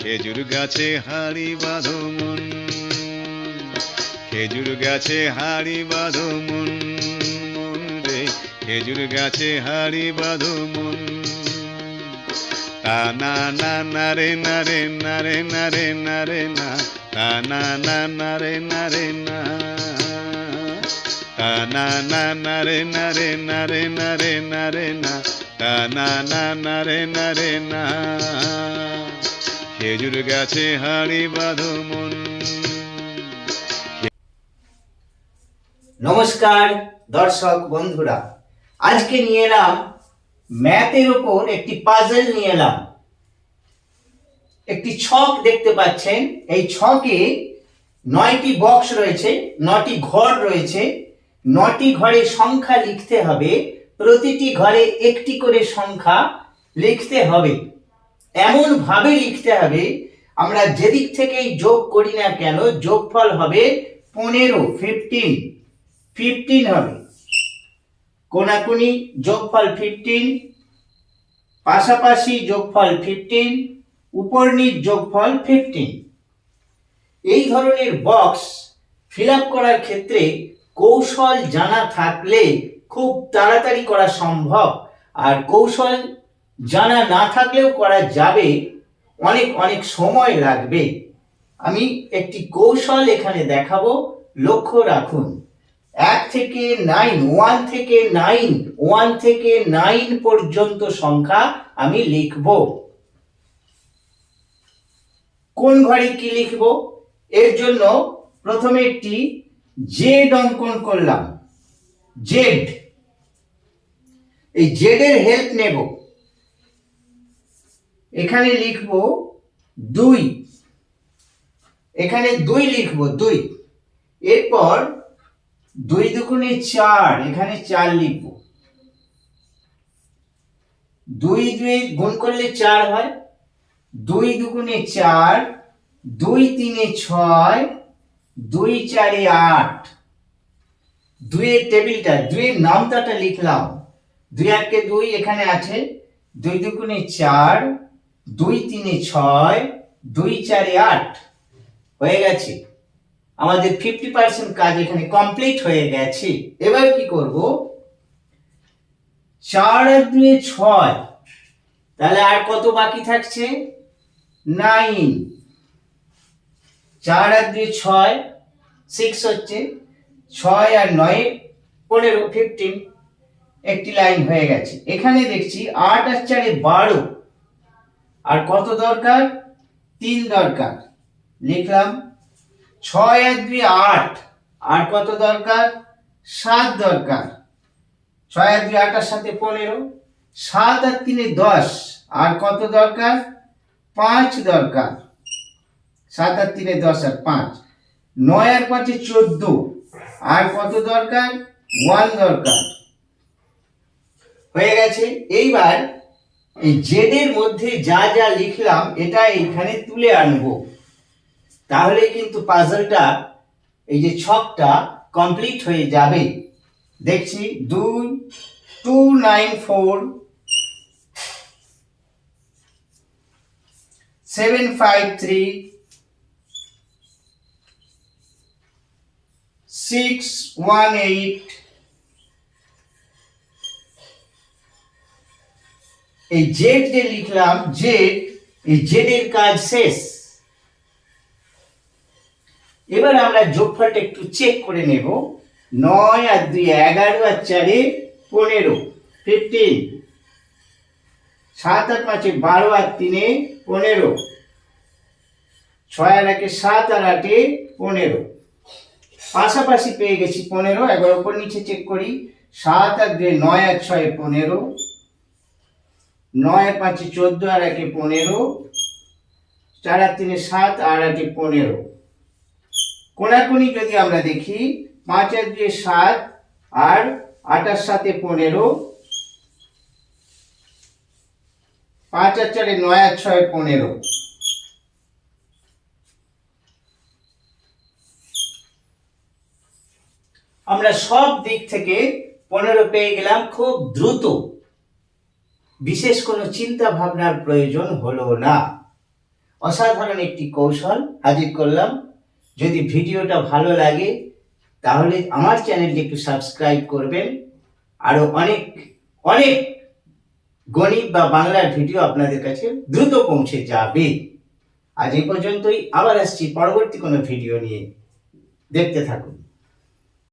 খেজুর গাছে হাড়ি বাঁধো মন, খেজুর গাছে হাড়ি বাঁধো মন, মন রে খেজুর গাছে হাড়ি বাঁধো মন। তা না না না রে না রে না রে না রে না রে না, তা না না না রে না রে না, তা না না না রে না রে না রে না রে না রে না, তা না না না রে না রে না। খেজুর গাছে হাড়ি বাঁধো মন। নমস্কার দর্শক বন্ধুরা, আজকে নিয়ে এলাম ম্যাথের উপর একটি পাজল নিয়ে এলাম। একটি ছক দেখতে পাচ্ছেন, এই ছকে 9টি বক্স রয়েছে, 9টি ঘর রয়েছে। 9টি ঘরের সংখ্যা লিখতে হবে, প্রতিটি ঘরে একটি করে সংখ্যা লিখতে হবে। এমন ভাবে লিখতে হবে আমরা যেদিক থেকেই যোগ করি না কেন যোগফল হবে 15, 15 হবে। কোনাকুনি যোগফল 15, পাশাপাশি যোগফল 15, উপর নিচ যোগফল 15। এই ধরনের বক্স ফিল আপ করার ক্ষেত্রে কৌশল জানা থাকলে খুব তাড়াতাড়ি করা সম্ভব, আর কৌশল জানা না থাকলেও করা যাবে, অনেক অনেক সময় লাগবে। আমি একটি কৌশল এখানে দেখাবো, লক্ষ্য রাখুন। 1 থেকে 9 পর্যন্ত সংখ্যা আমি লিখব। কোন ঘরে কি লিখব? এর জন্য প্রথমে একটি জেড অঙ্কন করলাম। জেড, এই জেড এর হেল্প নেব। এখানে লিখব 2, এখানে 2 লিখব, 2। এরপর 2 দুগুণে 4, এখানে 4 লিখব। 2 2 গুণ করলে 4 হয়, 2 দুগুণে 4, 2 3 6, 2 4 8। 2 এর টেবিলটা, 2 এর নামতাটা লিখলাম। 2 1 2 এখানে আছে, 2 দুগুণে 4, 2 3 6, 2 4 8 হয়ে গেছে। আমাদের 50% কাজ এখানে কমপ্লিট হয়ে গেছে। এবার কি করব? 4 আর 2 6, তাহলে আর কত বাকি থাকছে? 9। 4 আর 2 6, 6 হচ্ছে। 6 আর 9 15, 15। একটি লাইন হয়ে গেছে। এখানে দেখছি 8 আর 4 12, আর কত দরকার? 3 দরকার। লিখলাম 6 আর 2 8, আর কত দরকার? 7 দরকার। 6 আর 2 8 এর সাথে 15, 7 আর 3 10, আর কত দরকার? 5 দরকার। 7 আর 3 10 আর 5, 9 আর 5 14, আর কত দরকার? 1 দরকার। হয়ে গেছে। এইবার এই জেড এর মধ্যে যা যা লিখলাম এটা এখানে তুলে আনবো, তাহলে কিন্তু পাজলটা, এই যে ছকটা কমপ্লিট হয়ে যাবে। দেখছি 2 2 9 4 7 5 3 6 1 8। এই জেড যে লিখলাম, জেড, এই জেড এর কাজ শেষ। এবার আমরা যোগফলটা একটু চেক করে নেব। 9 আর 2 11, আর 4 15, 15। 7 আর 5 12, আর 3 15। 6 আর 1 7, আর 8 15। পাশাপাশি পেয়ে গেছি 15। একবার উপর নিচে চেক করি। 7 আর 2 9, আর 6 15। 9 আর 5 14, আর 1 15। 4 আর 3 7, আর 8 15। কোনাকুনি যদি আমরা দেখি, 5 আর 2 7, আর 8 আর 7 15। 5 আর 4 9, আর 6 15। আমরা সব দিক থেকে 15 পেয়ে গেলাম খুব দ্রুত। বিশেষ কোনো চিন্তা ভাবনার প্রয়োজন হলো না। অসাধারণ একটি কৌশল হাজির করলাম। যদি ভিডিওটা ভালো লাগে তাহলে আমার চ্যানেলটি একটু সাবস্ক্রাইব করবেন। আরো অনেক অনেক গণিত বা বাংলার ভিডিও আপনাদের কাছে দ্রুত পৌঁছে যাবে। আজ এই পর্যন্তই, আবার আসছি পরবর্তী কোনো ভিডিও নিয়ে। দেখতে থাকুন।